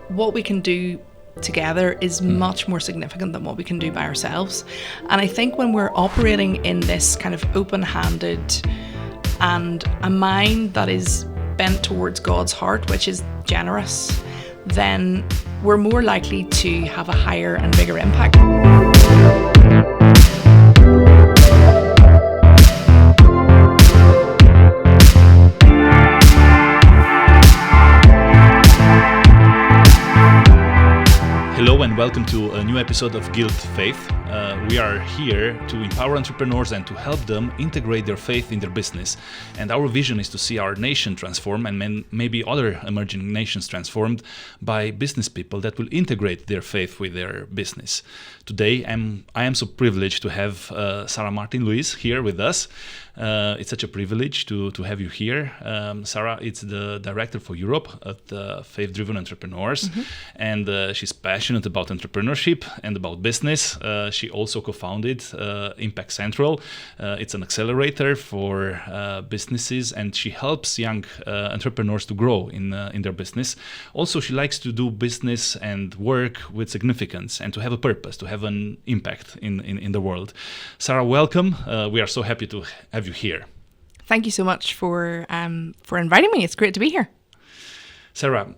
what we can do together is much more significant than what we can do by ourselves. And I think when we're operating in this kind of open-handed and a mind that is bent towards God's heart, which is generous, then we're more likely to have a higher and bigger impact. Hello and welcome to a new episode of Guild Faith. We are here to empower entrepreneurs and to help them integrate their faith in their business. And our vision is to see our nation transform and maybe other emerging nations transformed by business people that will integrate their faith with their business. Today, I am so privileged to have Sara-Louise here with us. It's such a privilege to have you here. Sara is the director for Europe at Faith Driven Entrepreneurs, and she's passionate about entrepreneurship and about business. She also co-founded ImpactCentral. It's an accelerator for businesses, and she helps young entrepreneurs to grow in their business. Also, she likes to do business and work with significance and to have a purpose, to have an impact in the world. Sara, welcome. We are so happy to have you here. Thank you so much for inviting me. It's great to be here. Sara,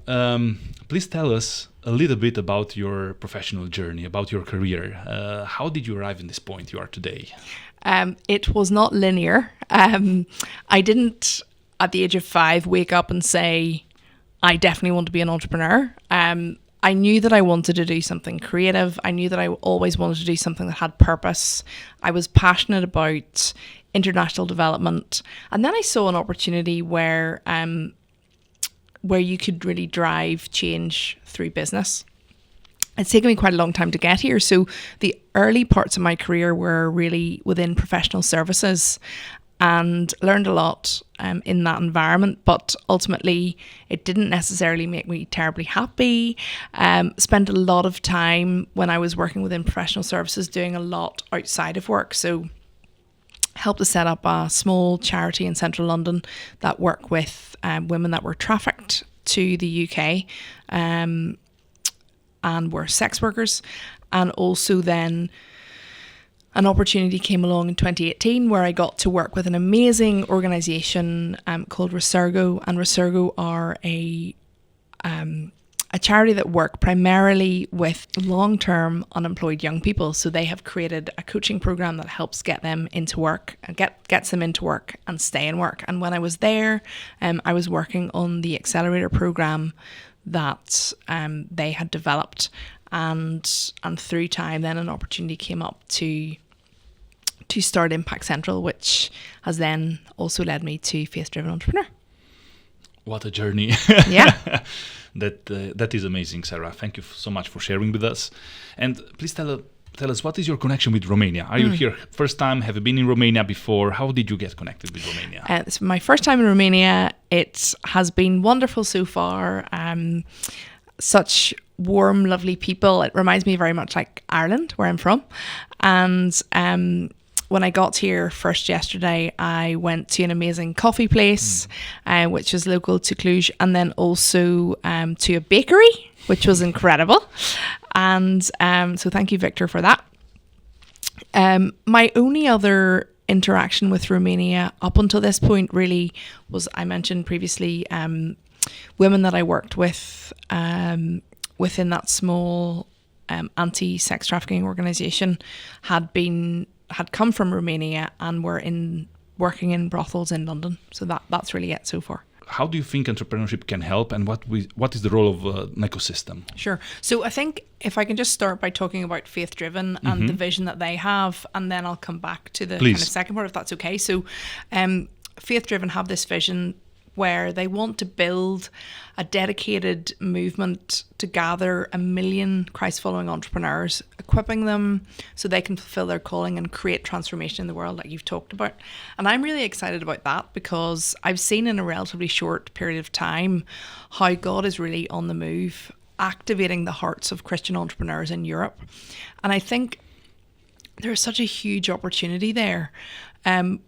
please tell us a little bit about your professional journey, about your career. How did you arrive in this point you are today? It was not linear. I didn't, at the age of 5, wake up and say, I definitely want to be an entrepreneur. I knew that I wanted to do something creative. I knew that I always wanted to do something that had purpose. I was passionate about international development. And then I saw an opportunity where you could really drive change through business. It's taken me quite a long time to get here. So the early parts of my career were really within professional services and learned a lot in that environment, but ultimately it didn't necessarily make me terribly happy. Spent a lot of time when I was working within professional services doing a lot outside of work. So helped to set up a small charity in central London that work with women that were trafficked to the UK and were sex workers. And also then an opportunity came along in 2018 where I got to work with an amazing organisation called Resurgo. And Resurgo are a charity that work primarily with long-term unemployed young people. So they have created a coaching program that helps get them into work and gets them into work and stay in work. And when I was there, I was working on the accelerator program that they had developed. And through time, then an opportunity came up to start ImpactCentral, which has then also led me to Faith Driven Entrepreneur. What a journey! Yeah, that is amazing, Sara. Thank you so much for sharing with us. And please tell us, what is your connection with Romania? Are you here first time? Have you been in Romania before? How did you get connected with Romania? It's my first time in Romania. It has been wonderful so far. Such warm, lovely people. It reminds me very much like Ireland, where I'm from. And when I got here first yesterday, I went to an amazing coffee place, which is local to Cluj, and then also to a bakery, which was incredible. And so thank you, Victor, for that. My only other interaction with Romania up until this point really was, I mentioned previously, women that I worked with within that small anti-sex trafficking organisation had come from Romania and were working in brothels in London. So that's really it so far. How do you think entrepreneurship can help, and what is the role of an ecosystem? Sure. So I think if I can just start by talking about Faith Driven and the vision that they have, and then I'll come back to the kind of second part, if that's okay. So Faith Driven have this vision where they want to build a dedicated movement to gather 1 million Christ-following entrepreneurs, equipping them so they can fulfill their calling and create transformation in the world like you've talked about. And I'm really excited about that because I've seen in a relatively short period of time how God is really on the move, activating the hearts of Christian entrepreneurs in Europe. And I think there's such a huge opportunity there.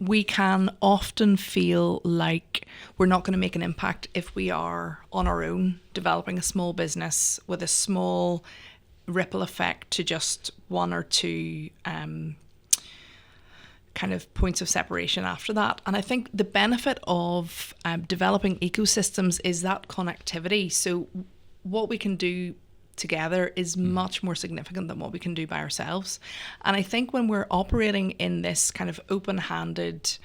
We can often feel like we're not going to make an impact if we are on our own, developing a small business with a small ripple effect to just one or two kind of points of separation after that. And I think the benefit of developing ecosystems is that connectivity. So what we can do together is much more significant than what we can do by ourselves. And I think when we're operating in this kind of open-handed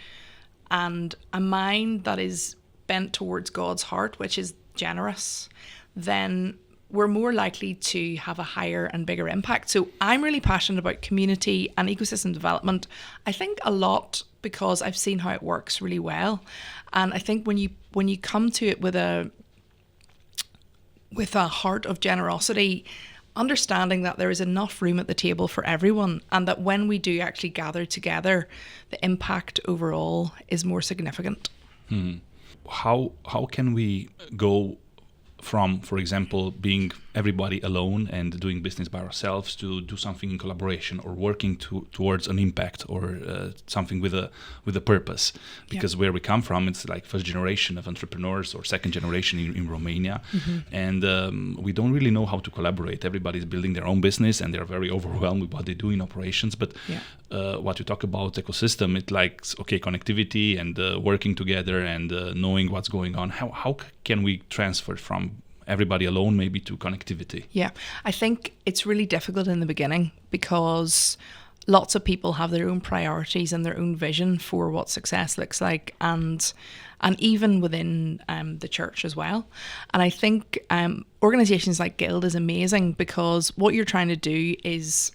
and a mind that is bent towards God's heart, which is generous, then we're more likely to have a higher and bigger impact. So I'm really passionate about community and ecosystem development. I think a lot because I've seen how it works really well. And I think when you come to it with a heart of generosity, understanding that there is enough room at the table for everyone, and that when we do actually gather together, the impact overall is more significant. How can we go from, for example, being everybody alone and doing business by ourselves to do something in collaboration or working towards an impact or something with a purpose? Because where we come from, it's like first generation of entrepreneurs or second generation in Romania, and we don't really know how to collaborate. Everybody's building their own business and they're very overwhelmed with what they do in operations. But what you talk about ecosystem, it's like, okay, connectivity and working together and knowing what's going on. How can we transfer from everybody alone maybe to connectivity? Yeah, I think it's really difficult in the beginning because lots of people have their own priorities and their own vision for what success looks like, and even within the church as well. And I think organizations like Guild is amazing because what you're trying to do is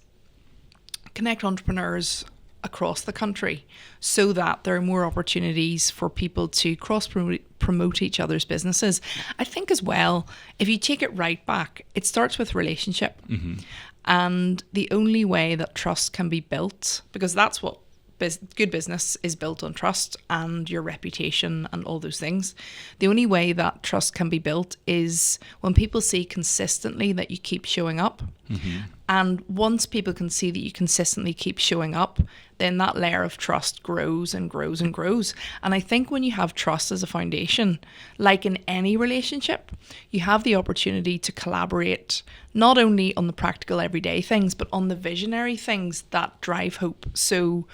connect entrepreneurs across the country so that there are more opportunities for people to cross-promote each other's businesses. I think as well, if you take it right back, it starts with relationship. And the only way that trust can be built, because that's what good business is built on, trust and your reputation and all those things. The only way that trust can be built is when people see consistently that you keep showing up. And once people can see that you consistently keep showing up, then that layer of trust grows and grows and grows. And I think when you have trust as a foundation, like in any relationship, you have the opportunity to collaborate not only on the practical everyday things, but on the visionary things that drive hope. So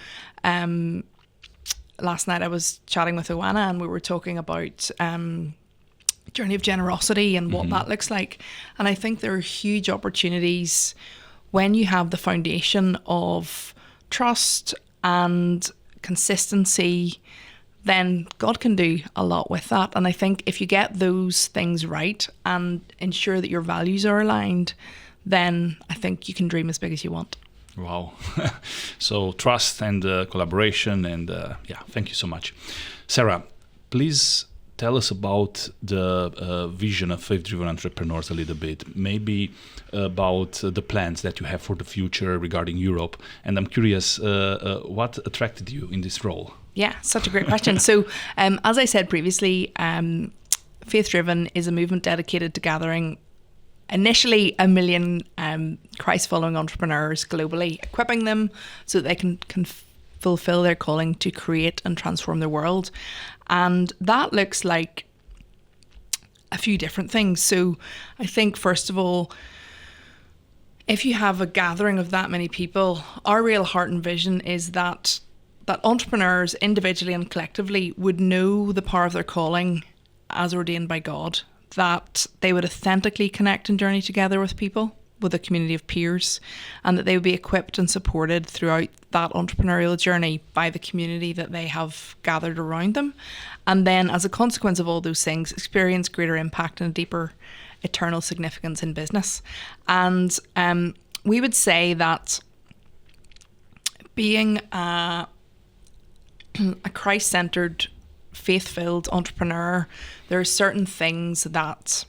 last night I was chatting with Oana and we were talking about journey of generosity and what that looks like. And I think there are huge opportunities when you have the foundation of trust and consistency, then God can do a lot with that. And I think if you get those things right and ensure that your values are aligned, then I think you can dream as big as you want. Wow. So trust and collaboration and thank you so much. Sarah, please tell us about the vision of faith-driven entrepreneurs a little bit, maybe about the plans that you have for the future regarding Europe. And I'm curious, what attracted you in this role? Yeah, such a great question. So as I said previously, Faith-Driven is a movement dedicated to gathering initially 1 million Christ-following entrepreneurs globally, equipping them so that they can fulfill their calling to create and transform their world. And that looks like a few different things. So I think, first of all, if you have a gathering of that many people, our real heart and vision is that entrepreneurs individually and collectively would know the power of their calling as ordained by God, that they would authentically connect and journey together with people, with a community of peers, and that they would be equipped and supported throughout that entrepreneurial journey by the community that they have gathered around them. And then as a consequence of all those things, experience greater impact and a deeper eternal significance in business. And we would say that being a Christ-centered, faith-filled entrepreneur, there are certain things that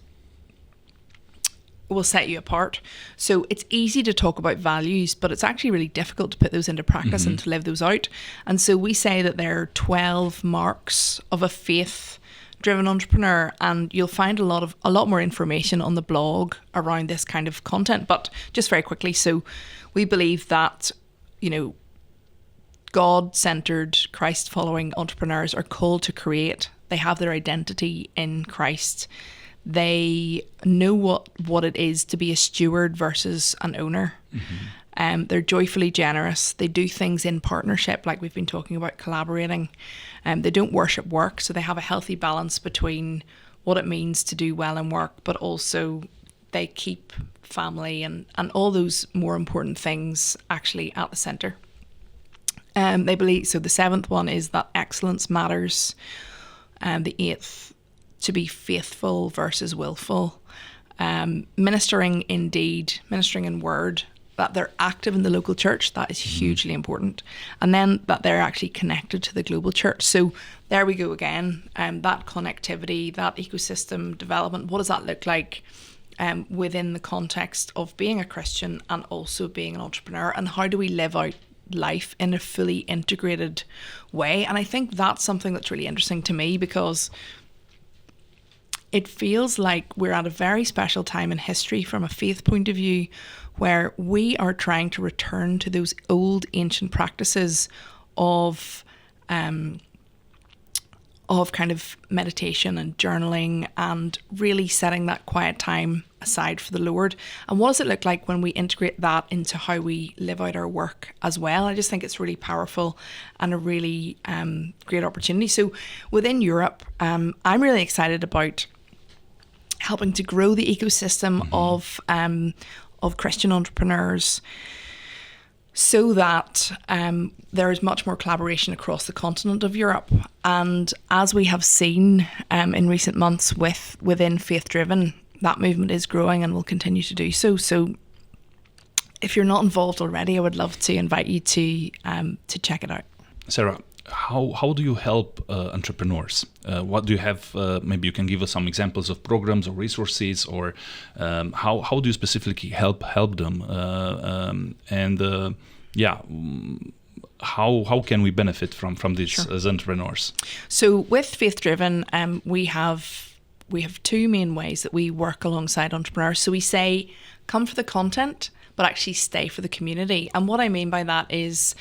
will set you apart. So it's easy to talk about values, but it's actually really difficult to put those into practice and to live those out. And so we say that there are 12 marks of a faith-driven entrepreneur, and you'll find a lot more information on the blog around this kind of content. But just very quickly, so we believe that, God-centered, Christ-following entrepreneurs are called to create. They have their identity in Christ. They know what it is to be a steward versus an owner. They're joyfully generous. They do things in partnership, like we've been talking about, collaborating. They don't worship work, so they have a healthy balance between what it means to do well in work, but also they keep family and all those more important things actually at the centre. They believe, so the 7th one is that excellence matters. The 8th, to be faithful versus willful. Ministering in word, that they're active in the local church, that is hugely important. And then that they're actually connected to the global church. So there we go again, that connectivity, that ecosystem development, what does that look like within the context of being a Christian and also being an entrepreneur, and how do we live out life in a fully integrated way? And I think that's something that's really interesting to me, because it feels like we're at a very special time in history from a faith point of view, where we are trying to return to those old ancient practices of kind of meditation and journaling, and really setting that quiet time aside for the Lord. And what does it look like when we integrate that into how we live out our work as well? I just think it's really powerful and a really great opportunity. So within Europe, I'm really excited about helping to grow the ecosystem of Christian entrepreneurs, so that there is much more collaboration across the continent of Europe. And as we have seen in recent months within Faith Driven, that movement is growing and will continue to do so. So if you're not involved already, I would love to invite you to check it out. Sarah, how do you help entrepreneurs? What do you have? Maybe you can give us some examples of programs or resources, or how do you specifically help them? How can we benefit from this as entrepreneurs? So with Faith Driven, we have 2 main ways that we work alongside entrepreneurs. So we say, come for the content, but actually stay for the community. And what I mean by that is,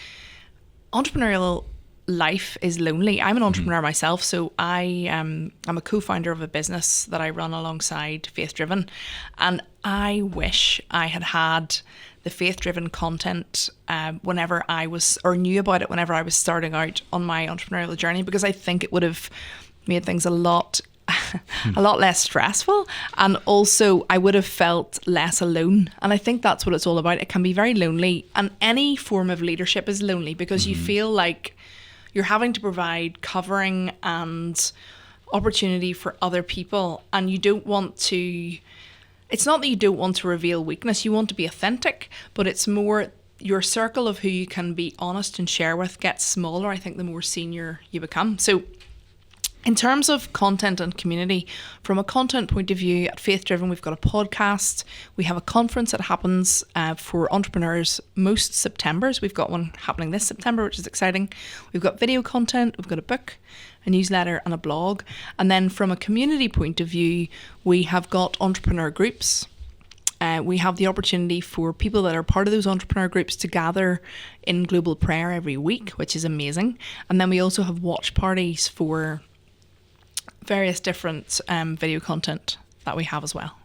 entrepreneurial life is lonely. I'm an entrepreneur myself, so I'm a co-founder of a business that I run alongside Faith Driven, and I wish I had the Faith Driven content whenever I was, or knew about it whenever I was starting out on my entrepreneurial journey, because I think it would have made things a lot less stressful, and also I would have felt less alone. And I think that's what it's all about. It can be very lonely, and any form of leadership is lonely, because you feel like you're having to provide covering and opportunity for other people, and you don't want to, it's not that you don't want to reveal weakness, you want to be authentic, but it's more your circle of who you can be honest and share with gets smaller, I think, the more senior you become. So in terms of content and community, from a content point of view, at Faith Driven, we've got a podcast. We have a conference that happens for entrepreneurs most Septembers. We've got one happening this September, which is exciting. We've got video content, we've got a book, a newsletter, and a blog. And then from a community point of view, we have got entrepreneur groups. We have the opportunity for people that are part of those entrepreneur groups to gather in global prayer every week, which is amazing. And then we also have watch parties for various different video content that we have as well.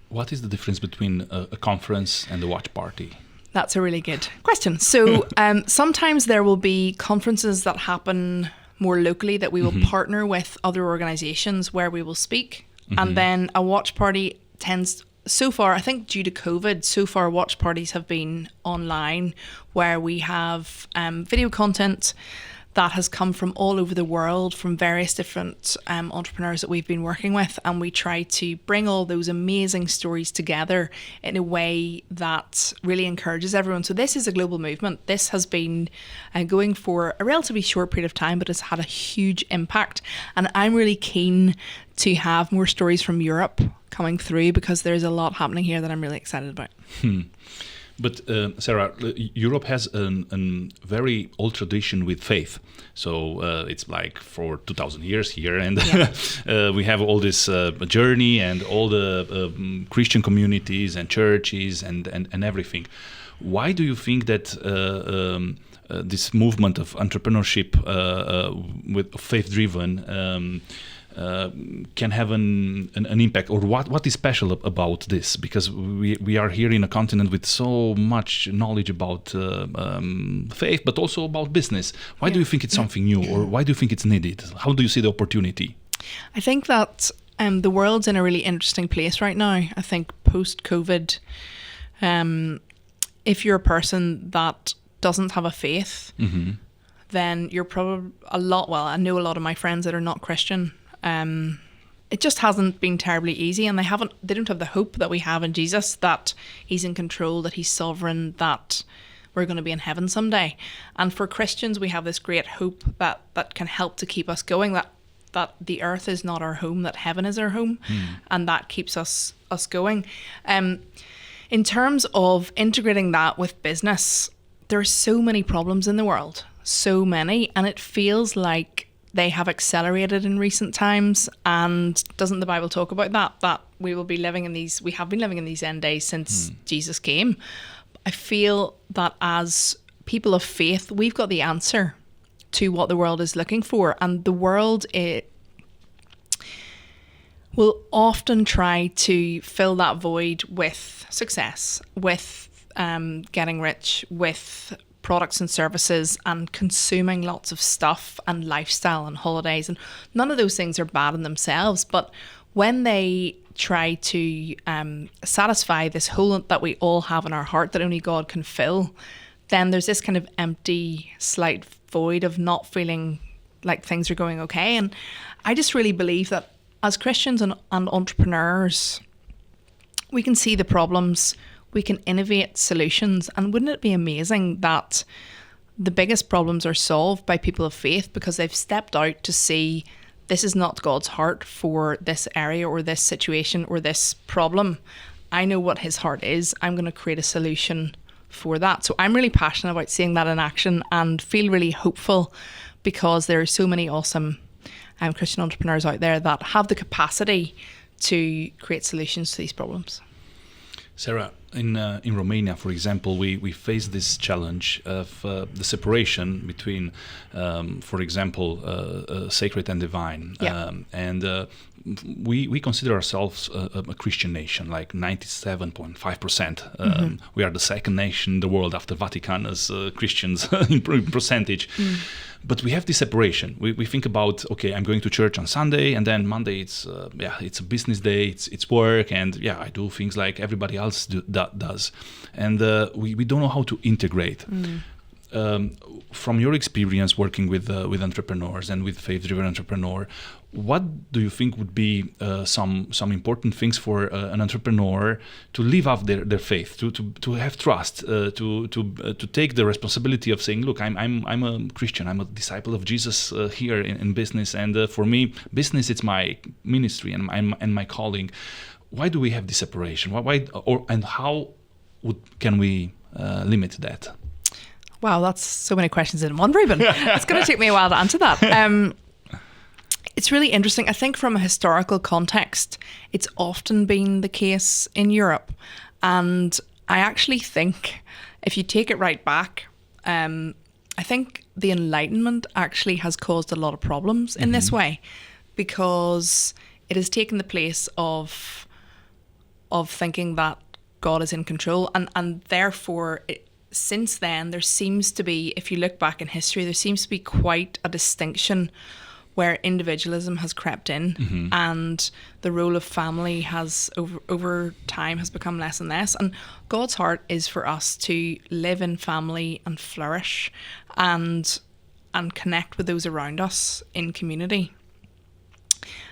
What is the difference between a conference and a watch party? That's a really good question. So sometimes there will be conferences that happen more locally that we will partner with other organizations where we will speak. And then a watch party tends, so far, I think due to COVID, so far watch parties have been online, where we have video content that has come from all over the world, from various different entrepreneurs that we've been working with, and we try to bring all those amazing stories together in a way that really encourages everyone. So this is a global movement. This has been going for a relatively short period of time, but has had a huge impact, and I'm really keen to have more stories from Europe coming through, because there's a lot happening here that I'm really excited about. But Sarah, Europe has a very old tradition with faith. So it's like for 2,000 years here, and we have all this journey and all the Christian communities and churches and everything. Why do you think that this movement of entrepreneurship with faith-driven can have an impact, or what is special about this? Because we are here in a continent with so much knowledge about faith, but also about business. Why do you think it's something new, or why do you think it's needed? How do you see the opportunity? I think that the world's in a really interesting place right now. I think post-COVID, if you're a person that doesn't have a faith, then you're probably I know a lot of my friends that are not Christian. It just hasn't been terribly easy, and they don't have the hope that we have in Jesus, that he's in control, that he's sovereign, that we're going to be in heaven someday. And for Christians, we have this great hope that can help to keep us going, that the earth is not our home, that heaven is our home, and that keeps us going. In terms of integrating that with business, there are so many problems in the world, so many, and it feels like they have accelerated in recent times. And doesn't the Bible talk about that we have been living in these end days since Jesus came? I feel that as people of faith, we've got the answer to what the world is looking for, and the world will often try to fill that void with success, with getting rich, with products and services, and consuming lots of stuff and lifestyle and holidays. And none of those things are bad in themselves, but when they try to satisfy this hole that we all have in our heart that only God can fill, then there's this kind of empty, slight void of not feeling like things are going okay. And I just really believe that as Christians and entrepreneurs, we can see the problems, we can innovate solutions. And wouldn't it be amazing that the biggest problems are solved by people of faith because they've stepped out to see this is not God's heart for this area or this situation or this problem. I know what his heart is. I'm going to create a solution for that. So I'm really passionate about seeing that in action and feel really hopeful because there are so many awesome Christian entrepreneurs out there that have the capacity to create solutions to these problems. Sarah, in Romania, for example, we face this challenge of the separation between, for example, sacred and divine. We consider ourselves a Christian nation, like 97.5%. We are the second nation in the world after Vatican as Christians in percentage. But we have this separation. We think about, okay, I'm going to church on Sunday, and then Monday it's a business day, it's work, and I do things like everybody else does, and we don't know how to integrate. From your experience working with entrepreneurs and with faith-driven entrepreneur, what do you think would be some important things for an entrepreneur to live up their faith, to have trust, to take the responsibility of saying, look, I'm a Christian, I'm a disciple of Jesus here in business, and for me, business it's my ministry and my calling. Why do we have this separation? And how can we limit that? Wow, that's so many questions in one, Ruben. It's going to take me a while to answer that. It's really interesting. I think from a historical context, it's often been the case in Europe. And I actually think if you take it right back, I think the Enlightenment actually has caused a lot of problems in this way, because it has taken the place of thinking that God is in control. And therefore, since then, there seems to be, if you look back in history, there seems to be quite a distinction where individualism has crept in and the role of family has over time has become less and less. And God's heart is for us to live in family and flourish and connect with those around us in community.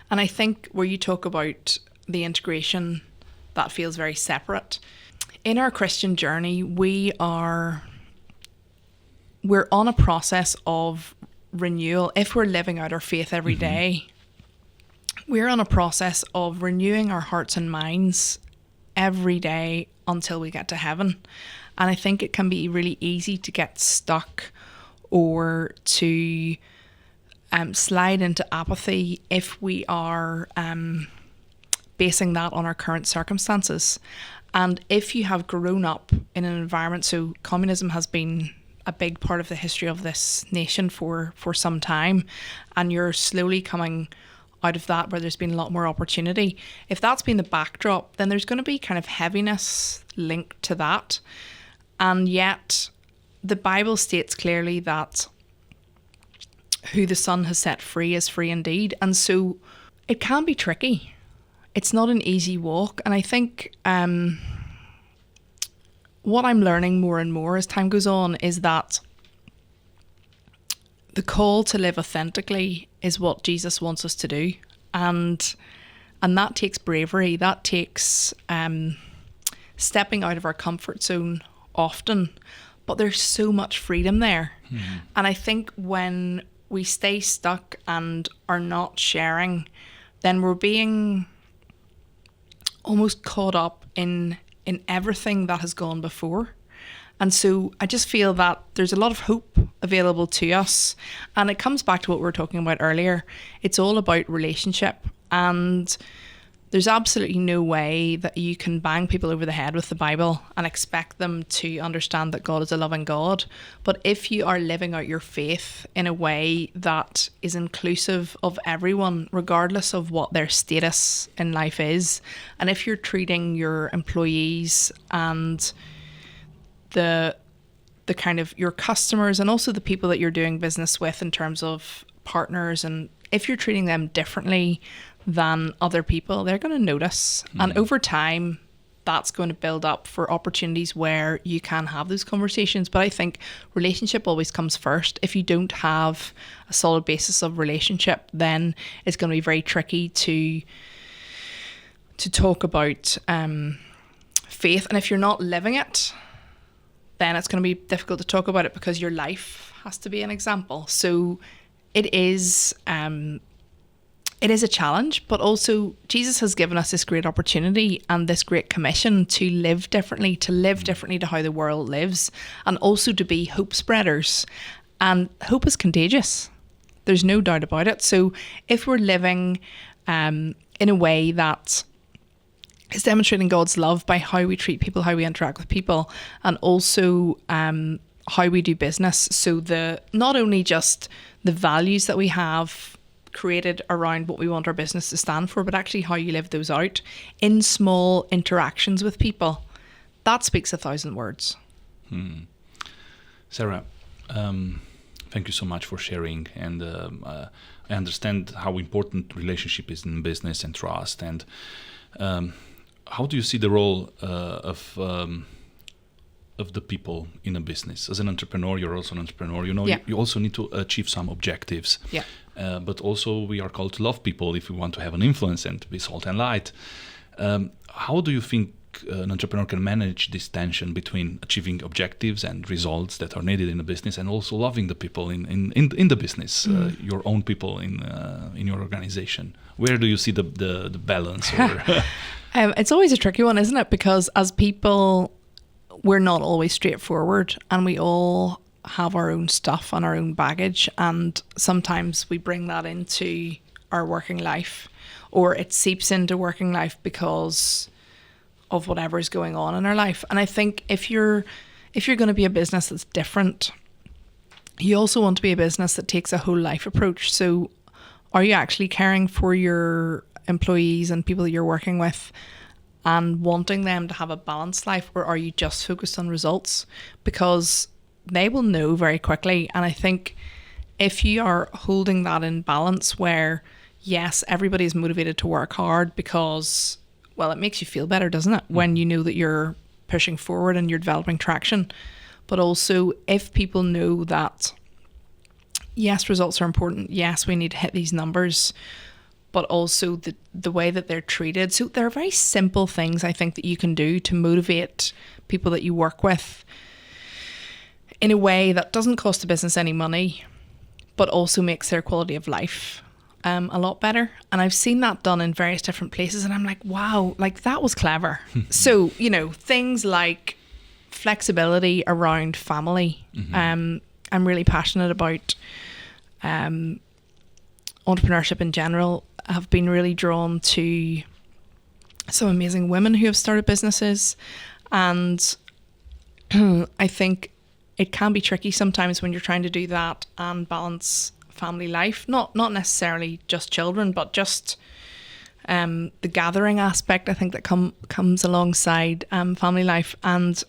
And I think where you talk about the integration, that feels very separate. In our Christian journey, we're on a process of renewal. If we're living out our faith every day, we're on a process of renewing our hearts and minds every day until we get to heaven. And I think it can be really easy to get stuck or to slide into apathy if we are basing that on our current circumstances. And if you have grown up in an environment, so communism has been a big part of the history of this nation for some time, and you're slowly coming out of that where there's been a lot more opportunity. If that's been the backdrop, then there's going to be kind of heaviness linked to that. And yet the Bible states clearly that who the Son has set free is free indeed. And so it can be tricky. It's not an easy walk. And I think what I'm learning more and more as time goes on is that the call to live authentically is what Jesus wants us to do. And that takes bravery. That takes stepping out of our comfort zone often. But there's so much freedom there. Mm-hmm. And I think when we stay stuck and are not sharing, then we're being almost caught up in everything that has gone before. And so I just feel that there's a lot of hope available to us. And it comes back to what we were talking about earlier. It's all about relationship. And there's absolutely no way that you can bang people over the head with the Bible and expect them to understand that God is a loving God. But if you are living out your faith in a way that is inclusive of everyone, regardless of what their status in life is, and if you're treating your employees and the kind of your customers and also the people that you're doing business with in terms of partners, and if you're treating them differently than other people, they're going to notice. Mm. And over time, that's going to build up for opportunities where you can have those conversations. But I think relationship always comes first. If you don't have a solid basis of relationship, then it's going to be very tricky to talk about faith. And if you're not living it, then it's going to be difficult to talk about it because your life has to be an example. So it is a challenge, but also Jesus has given us this great opportunity and this great commission to live differently to how the world lives, and also to be hope spreaders. And hope is contagious. There's no doubt about it. So if we're living in a way that is demonstrating God's love by how we treat people, how we interact with people, and also how we do business. So not only just the values that we have created around what we want our business to stand for, but actually how you live those out in small interactions with people. That speaks 1,000 words. Sarah, thank you so much for sharing. And I understand how important relationship is in business and trust. And how do you see the role of the people in a business? As an entrepreneur, you're also an entrepreneur. You also need to achieve some objectives. Yeah. But also we are called to love people if we want to have an influence and to be salt and light. How do you think an entrepreneur can manage this tension between achieving objectives and results that are needed in a business and also loving the people in the business, your own people in your organization? Where do you see the balance? It's always a tricky one, isn't it? Because as people, we're not always straightforward, and we all have our own stuff and our own baggage, and sometimes we bring that into our working life, or it seeps into working life because of whatever is going on in our life. And I think if you're going to be a business that's different, you also want to be a business that takes a whole life approach. So are you actually caring for your employees and people that you're working with and wanting them to have a balanced life, or are you just focused on results? Because they will know very quickly. And I think if you are holding that in balance where, yes, everybody is motivated to work hard because, well, it makes you feel better, doesn't it? When you know that you're pushing forward and you're developing traction. But also if people know that, yes, results are important. Yes, we need to hit these numbers, but also the way that they're treated. So there are very simple things I think that you can do to motivate people that you work with in a way that doesn't cost the business any money, but also makes their quality of life a lot better. And I've seen that done in various different places, and I'm like, wow, like that was clever. So, things like flexibility around family. I'm really passionate about entrepreneurship in general. I've been really drawn to some amazing women who have started businesses, and I think it can be tricky sometimes when you're trying to do that and balance family life, not necessarily just children, but just the gathering aspect, I think, that comes alongside family life. And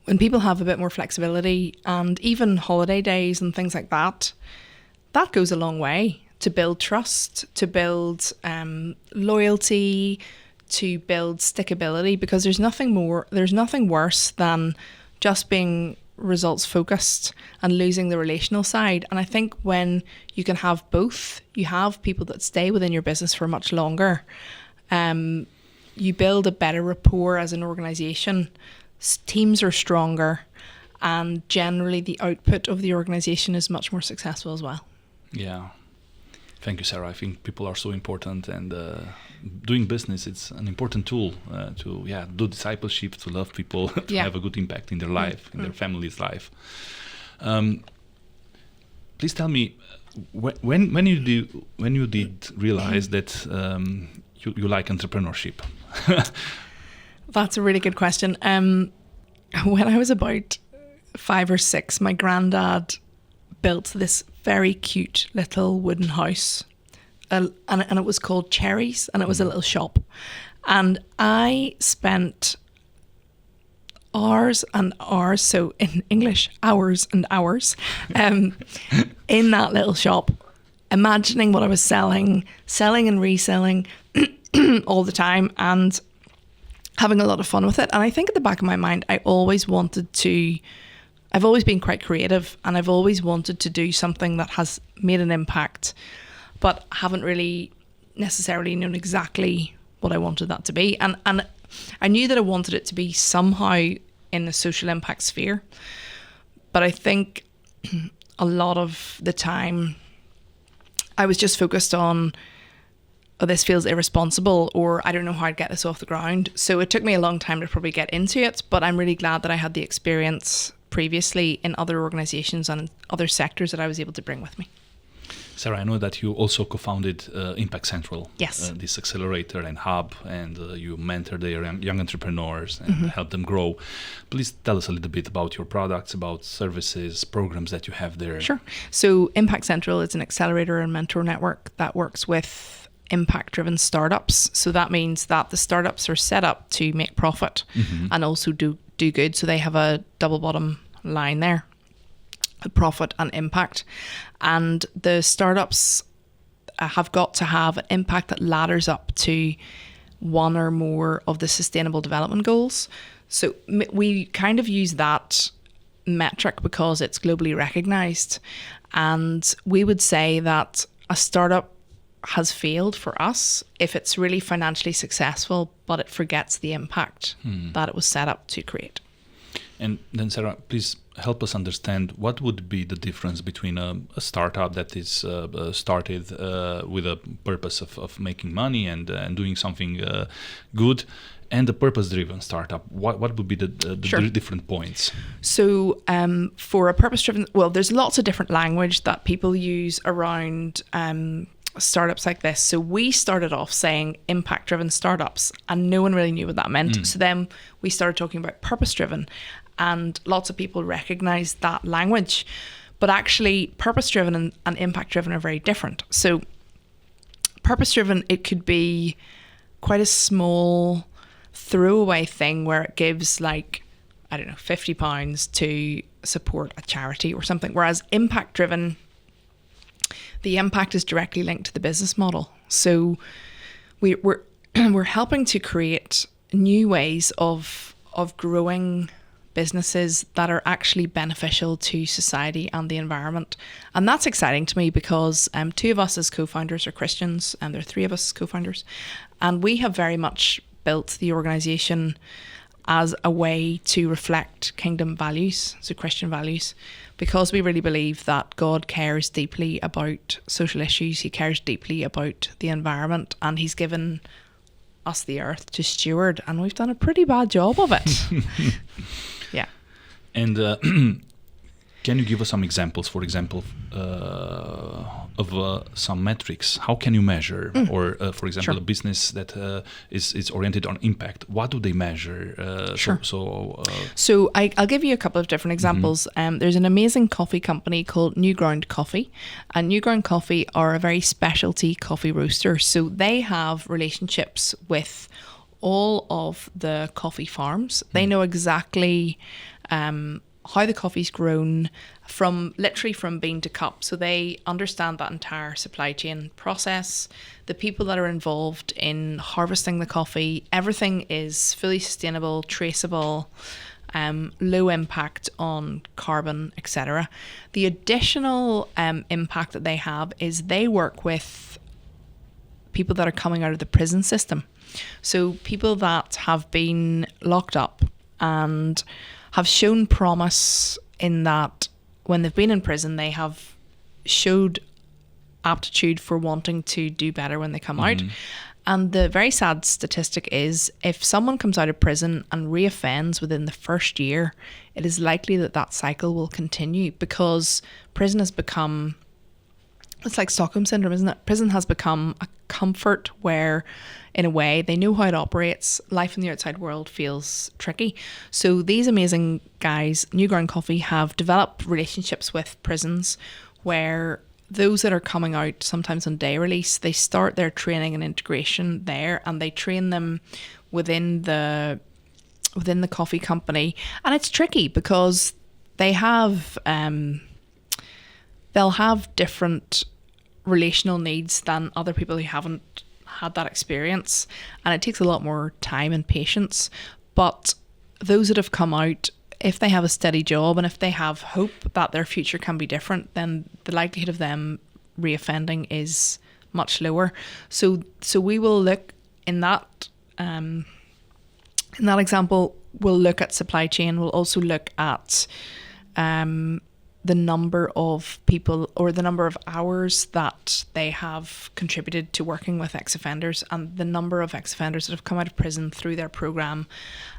when people have a bit more flexibility and even holiday days and things like that, that goes a long way to build trust, to build loyalty, to build stickability, because there's nothing worse than just being results focused and losing the relational side. And I think when you can have both, you have people that stay within your business for much longer. You build a better rapport as an organization. Teams are stronger, and generally the output of the organization is much more successful as well. Yeah. Thank you, Sarah. I think people are so important, and doing business, it's an important tool to do discipleship, to love people, to have a good impact in their life, in their family's life. Please tell me, when you did realize that you like entrepreneurship? That's a really good question. When I was about 5 or 6, my granddad built this very cute little wooden house, and it was called Cherries, and it was a little shop. And I spent hours and hours, so in English, hours and hours, in that little shop, imagining what I was selling and reselling all the time, and having a lot of fun with it. And I think at the back of my mind, I've always been quite creative, and I've always wanted to do something that has made an impact, but haven't really necessarily known exactly what I wanted that to be. And I knew that I wanted it to be somehow in the social impact sphere. But I think a lot of the time I was just focused on, oh, this feels irresponsible, or I don't know how I'd get this off the ground. So it took me a long time to probably get into it, but I'm really glad that I had the experience previously in other organizations and other sectors that I was able to bring with me. Sarah, I know that you also co-founded ImpactCentral, yes, this accelerator and hub, and you mentor their young entrepreneurs and help them grow. Please tell us a little bit about your products, about services, programs that you have there. Sure. So ImpactCentral is an accelerator and mentor network that works with impact-driven startups. So that means that the startups are set up to make profit and also do good. So they have a double bottom line there, profit and impact. And the startups have got to have an impact that ladders up to one or more of the sustainable development goals. So we kind of use that metric because it's globally recognized. And we would say that a startup has failed for us if it's really financially successful, but it forgets the impact that it was set up to create. And then, Sarah, please help us understand what would be the difference between a startup that is started with a purpose of making money and doing something good, and a purpose-driven startup. What would be the different points? So for a purpose-driven, well, there's lots of different language that people use around startups like this. So we started off saying impact-driven startups, and no one really knew what that meant. So then we started talking about purpose-driven, and lots of people recognize that language. But actually, purpose-driven and impact-driven are very different. So purpose-driven, it could be quite a small throwaway thing where it gives, like, I don't know, £50 to support a charity or something. Whereas impact-driven, the impact is directly linked to the business model. So we're helping to create new ways of growing businesses that are actually beneficial to society and the environment. And that's exciting to me because 2 of us as co-founders are Christians, and there are 3 of us as co-founders. And we have very much built the organisation as a way to reflect kingdom values, so Christian values, because we really believe that God cares deeply about social issues. He cares deeply about the environment, and he's given us the earth to steward, and we've done a pretty bad job of it. Yeah. And can you give us some examples, for example, of some metrics? How can you measure? Or, for example, Sure. a business that is oriented on impact, what do they measure? Sure. So I'll give you a couple of different examples. There's an amazing coffee company called New Ground Coffee, and New Ground Coffee are a very specialty coffee roaster. So they have relationships with all of the coffee farms. They know exactly how the coffee's grown literally from bean to cup. So they understand that entire supply chain process, the people that are involved in harvesting the coffee. Everything is fully sustainable, traceable, low impact on carbon, etc. The additional impact that they have is they work with people that are coming out of the prison system. So people that have been locked up and have shown promise in that when they've been in prison, they have showed aptitude for wanting to do better when they come out. And the very sad statistic is if someone comes out of prison and reoffends within the first year, it is likely that that cycle will continue, because prison has become, it's like Stockholm Syndrome, isn't it? Prison has become a comfort where, in a way, they know how it operates. Life in the outside world feels tricky. So these amazing guys, New Ground Coffee, have developed relationships with prisons where those that are coming out, sometimes on day release, they start their training and integration there, and they train them within the coffee company. And it's tricky because they have they'll have different relational needs than other people who haven't had that experience, and it takes a lot more time and patience. But those that have come out, if they have a steady job and if they have hope that their future can be different, then the likelihood of them reoffending is much lower. So we will look in that example, we'll look at supply chain. We'll also look at the number of people or the number of hours that they have contributed to working with ex-offenders, and the number of ex-offenders that have come out of prison through their program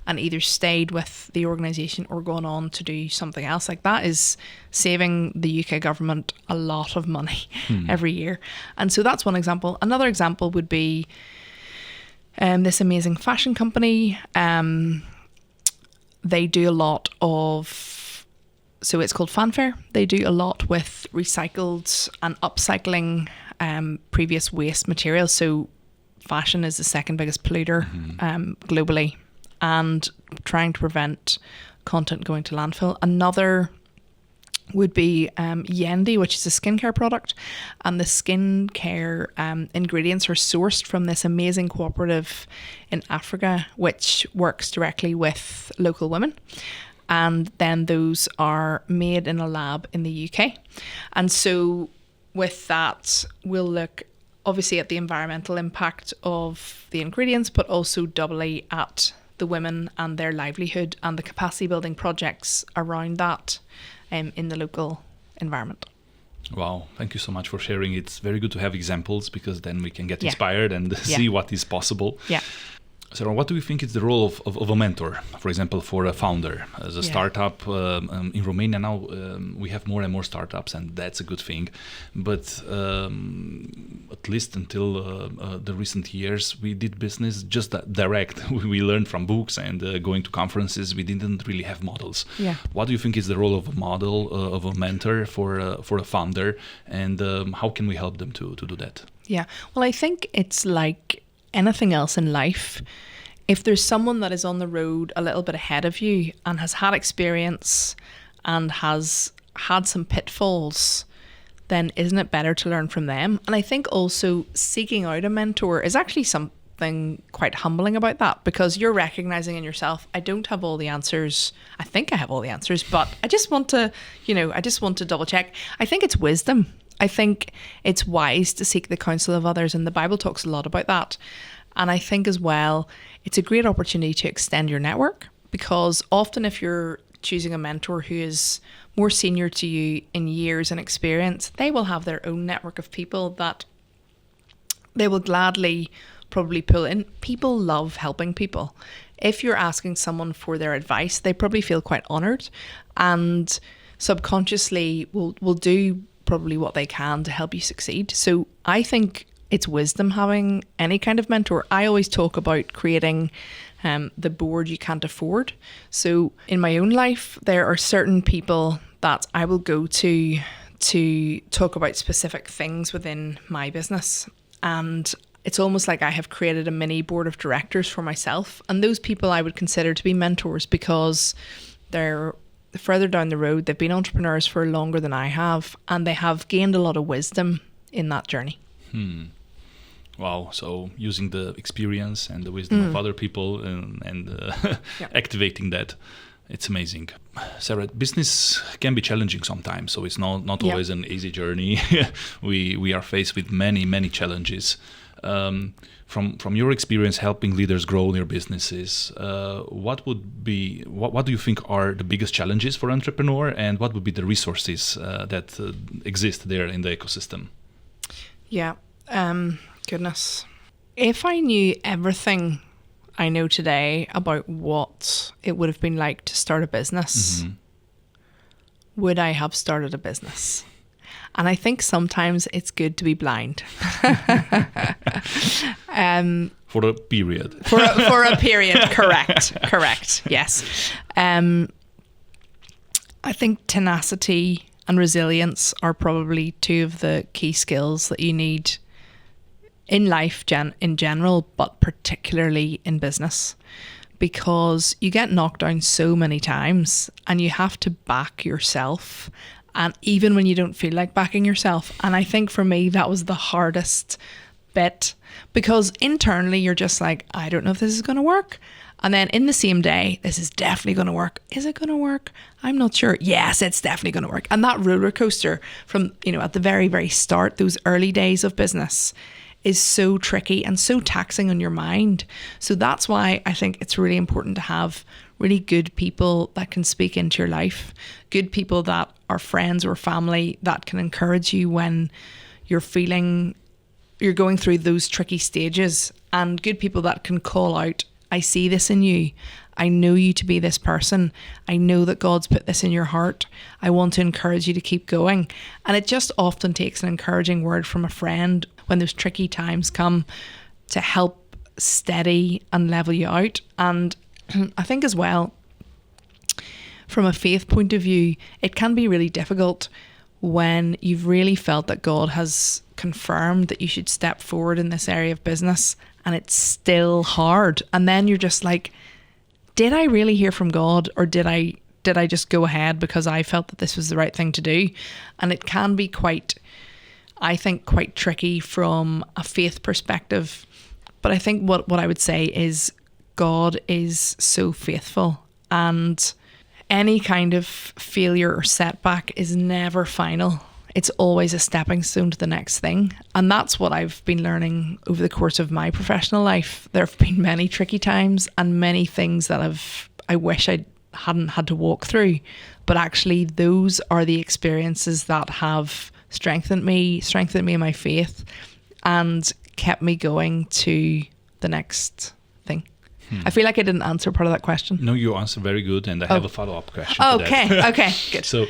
and either stayed with the organisation or gone on to do something else. Like, that is saving the UK government a lot of money every year. And so that's one example. Another example would be this amazing fashion company. They do a lot of, so it's called Fanfare. They do a lot with recycled and upcycling previous waste materials. So fashion is the second biggest polluter globally, and trying to prevent content going to landfill. Another would be Yendi, which is a skincare product, and the skincare ingredients are sourced from this amazing cooperative in Africa, which works directly with local women. And then those are made in a lab in the UK. And so with that, we'll look obviously at the environmental impact of the ingredients, but also doubly at the women and their livelihood and the capacity building projects around that in the local environment. Wow, thank you so much for sharing. It's very good to have examples, because then we can get inspired and see what is possible. Yeah. Sarah, what do you think is the role of a mentor, for example, for a founder? As a startup in Romania now, we have more and more startups, and that's a good thing. But at least until the recent years, we did business just direct. We learned from books and going to conferences. We didn't really have models. Yeah. What do you think is the role of a model, of a mentor for a founder, and how can we help them to do that? Yeah, well, I think it's like anything else in life. If there's someone that is on the road a little bit ahead of you and has had experience and has had some pitfalls, then isn't it better to learn from them? And I think also seeking out a mentor is actually something quite humbling about that, because you're recognizing in yourself, I don't have all the answers. I think I have all the answers, but I just want to, double check. I think it's wisdom. I think it's wise to seek the counsel of others, and the Bible talks a lot about that. And I think as well, it's a great opportunity to extend your network, because often if you're choosing a mentor who is more senior to you in years and experience, they will have their own network of people that they will gladly probably pull in. People love helping people. If you're asking someone for their advice, they probably feel quite honoured, and subconsciously will do probably what they can to help you succeed. So I think it's wisdom having any kind of mentor. I always talk about creating the board you can't afford. So in my own life, there are certain people that I will go to talk about specific things within my business. And it's almost like I have created a mini board of directors for myself. And those people I would consider to be mentors because they're further down the road. They've been entrepreneurs for longer than I have, and they have gained a lot of wisdom in that journey. Wow. So using the experience and the wisdom of other people and activating that. It's amazing. Sarah, business can be challenging sometimes, so it's not always an easy journey. We are faced with many challenges. From your experience helping leaders grow their businesses, what do you think are the biggest challenges for an entrepreneur, and what would be the resources that exist there in the ecosystem? Yeah, goodness. If I knew everything I know today about what it would have been like to start a business, would I have started a business? And I think sometimes it's good to be blind. For a period. For a period, correct, yes. I think tenacity and resilience are probably two of the key skills that you need in life in general, but particularly in business, because you get knocked down so many times and you have to back yourself, and even when you don't feel like backing yourself. And I think for me that was the hardest bit, because internally you're just like, I don't know if this is going to work. And then in the same day, this is definitely going to work. Is it going to work? I'm not sure. Yes, it's definitely going to work. And that roller coaster from, at the very, very start, those early days of business, is so tricky and so taxing on your mind. So that's why I think it's really important to have really good people that can speak into your life, good people that are friends or family that can encourage you when you're going through those tricky stages, and good people that can call out, I see this in you. I know you to be this person. I know that God's put this in your heart. I want to encourage you to keep going. And it just often takes an encouraging word from a friend when those tricky times come to help steady and level you out. And I think as well, from a faith point of view, it can be really difficult when you've really felt that God has confirmed that you should step forward in this area of business, and it's still hard. And then you're just like, did I really hear from God, or did I just go ahead because I felt that this was the right thing to do? And it can be quite tricky from a faith perspective. But I think what I would say is God is so faithful, and any kind of failure or setback is never final. It's always a stepping stone to the next thing. And that's what I've been learning over the course of my professional life. There have been many tricky times and many things that I wish I hadn't had to walk through. But actually, those are the experiences that have strengthened me in my faith, and kept me going to the next thing. I feel like I didn't answer part of that question. No, you answered very good, and I have a follow-up question. Okay, good. So,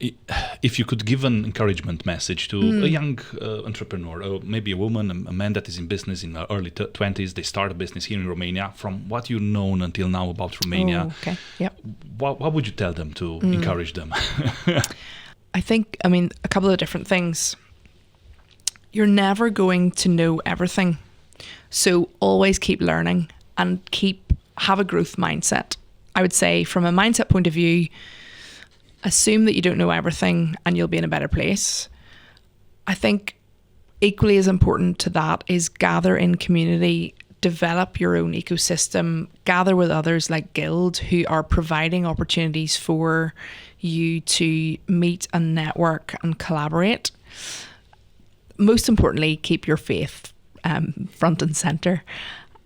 if you could give an encouragement message to a young entrepreneur, or maybe a woman, a man that is in business in the early 20s, they start a business here in Romania, from what you've known until now about Romania, what would you tell them to encourage them? I think, a couple of different things. You're never going to know everything. So always keep learning and have a growth mindset. I would say from a mindset point of view, assume that you don't know everything and you'll be in a better place. I think equally as important to that is gather in community, develop your own ecosystem, gather with others like Guild who are providing opportunities for you to meet and network and collaborate. Most importantly, keep your faith front and center,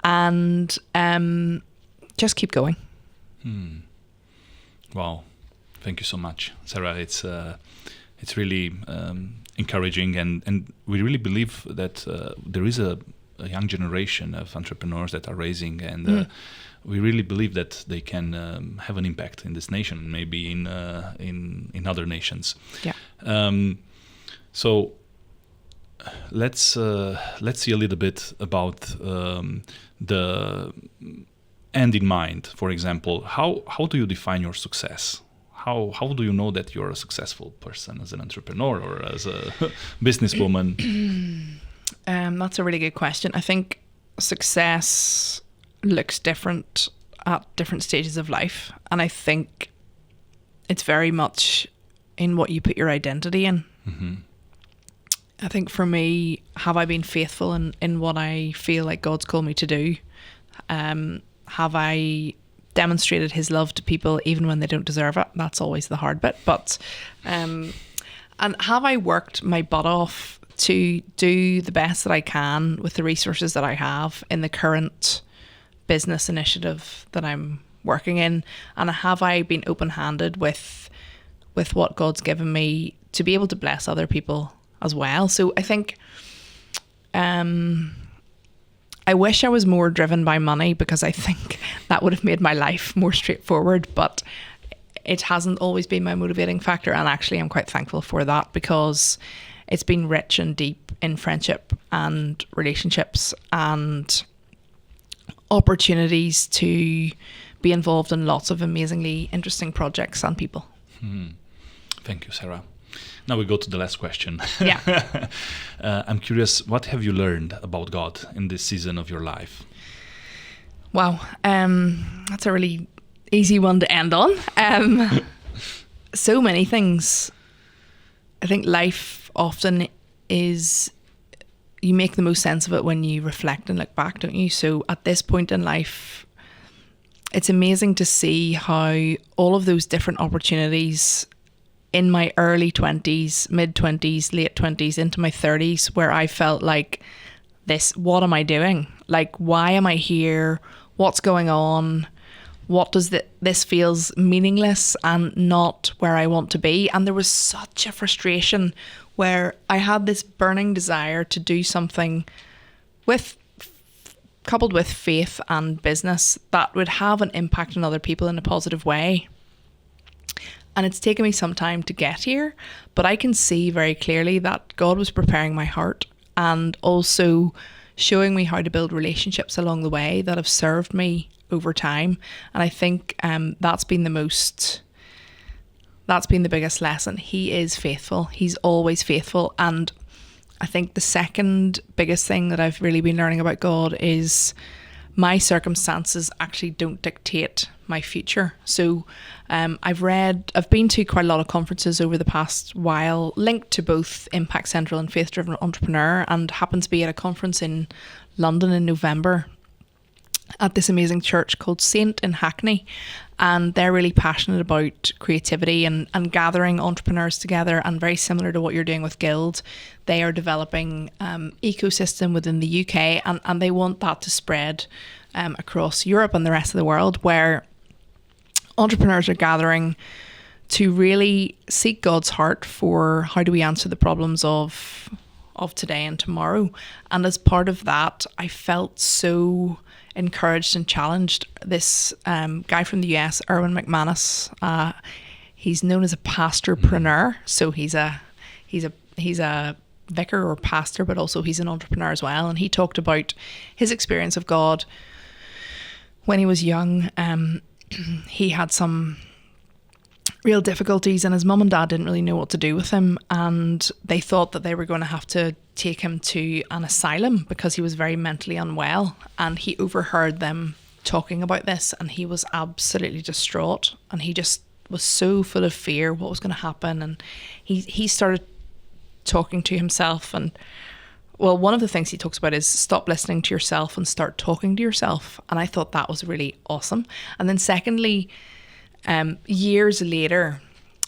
and just keep going. Wow, thank you so much, Sarah. It's really encouraging, and we really believe that there is a a young generation of entrepreneurs that are raising, and we really believe that they can have an impact in this nation, maybe in other nations. Yeah. So let's see a little bit about the end in mind. For example, how do you define your success? How do you know that you're a successful person as an entrepreneur or as a businesswoman? That's a really good question. I think success looks different at different stages of life, and I think it's very much in what you put your identity in. Mm-hmm. I think for me, have I been faithful in what I feel like God's called me to do? Have I demonstrated his love to people even when they don't deserve it? That's always the hard bit. But and have I worked my butt off to do the best that I can with the resources that I have in the current business initiative that I'm working in? And have I been open-handed with what God's given me to be able to bless other people as well? So I think I wish I was more driven by money, because I think that would have made my life more straightforward, but it hasn't always been my motivating factor. And actually I'm quite thankful for that, because it's been rich and deep in friendship and relationships and opportunities to be involved in lots of amazingly interesting projects and people. Thank you, Sarah. Now we go to the last question. Yeah. I'm curious, what have you learned about God in this season of your life? Wow. That's a really easy one to end on. So many things. I think life often is, you make the most sense of it when you reflect and look back, don't you? So at this point in life, it's amazing to see how all of those different opportunities in my early 20s, mid 20s, late 20s, into my 30s, where I felt like, what am I doing? Like, why am I here? What's going on? What does this feels meaningless and not where I want to be? And there was such a frustration where I had this burning desire to do something coupled with faith and business that would have an impact on other people in a positive way. And it's taken me some time to get here, but I can see very clearly that God was preparing my heart and also showing me how to build relationships along the way that have served me over time. And I think that's been the biggest lesson. He is faithful. He's always faithful. And I think the second biggest thing that I've really been learning about God is my circumstances actually don't dictate my future. So I've been to quite a lot of conferences over the past while linked to both ImpactCentral and Faith Driven Entrepreneur, and happened to be at a conference in London in November at this amazing church called Saint in Hackney. And they're really passionate about creativity and gathering entrepreneurs together. And very similar to what you're doing with Guild, they are developing ecosystem within the UK, and they want that to spread across Europe and the rest of the world, where entrepreneurs are gathering to really seek God's heart for how do we answer the problems of today and tomorrow. And as part of that, I felt so encouraged and challenged. This guy from the US, Erwin McManus, he's known as a pastorpreneur. So he's a vicar or pastor, but also he's an entrepreneur as well. And he talked about his experience of God when he was young. He had some real difficulties, and his mum and dad didn't really know what to do with him, and they thought that they were going to have to take him to an asylum because he was very mentally unwell. And he overheard them talking about this, and he was absolutely distraught, and he just was so full of fear what was going to happen. And he started talking to himself, and one of the things he talks about is stop listening to yourself and start talking to yourself. And I thought that was really awesome. And then secondly, years later,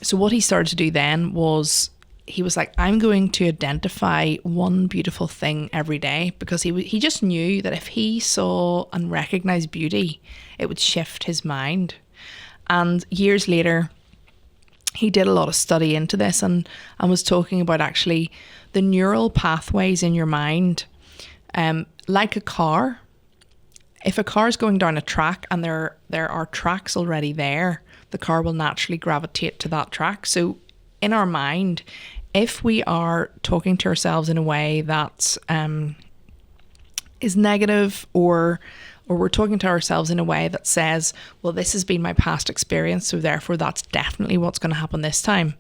so what he started to do then was, he was like, I'm going to identify one beautiful thing every day, because he just knew that if he saw and recognized beauty, it would shift his mind. And years later, he did a lot of study into this and was talking about actually the neural pathways in your mind Like a car, if a car is going down a track and there are tracks already there, the car will naturally gravitate to that track. So in our mind, if we are talking to ourselves in a way that is negative, or we're talking to ourselves in a way that says, well, this has been my past experience, so therefore that's definitely what's going to happen this time,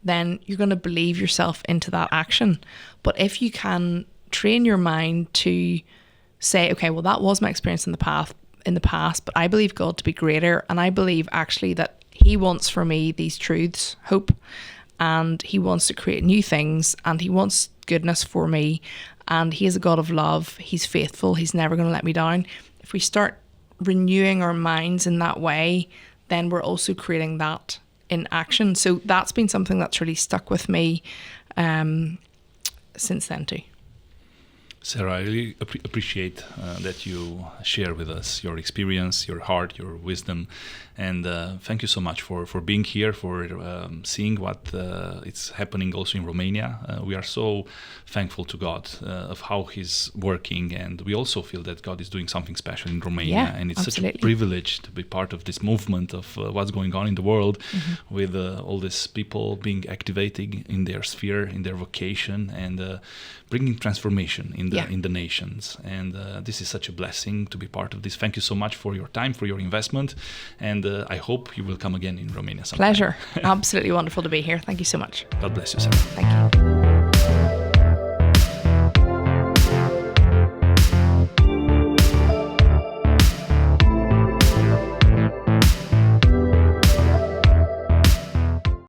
then you're going to believe yourself into that action. But if you can train your mind to say, okay, well, that was my experience in the past, but I believe God to be greater, and I believe actually that He wants for me these truths, hope, and He wants to create new things, and He wants goodness for me, and He is a God of love. He's faithful. He's never going to let me down. If we start renewing our minds in that way, then we're also creating that in action. So that's been something that's really stuck with me since then too. Sarah, I really appreciate that you share with us your experience, your heart, your wisdom, and thank you so much for being here, for seeing what is happening also in Romania. We are so thankful to God of how He's working, and we also feel that God is doing something special in Romania, and it's absolutely. such a privilege to be part of this movement of what's going on in the world, with all these people being activating in their sphere, in their vocation, and bringing transformation in the nations. And this is such a blessing to be part of this. Thank you so much for your time, for your investment, and I hope you will come again in Romania sometime. Pleasure. Absolutely wonderful to be here. Thank you so much. God bless you, Sarah. Thank you.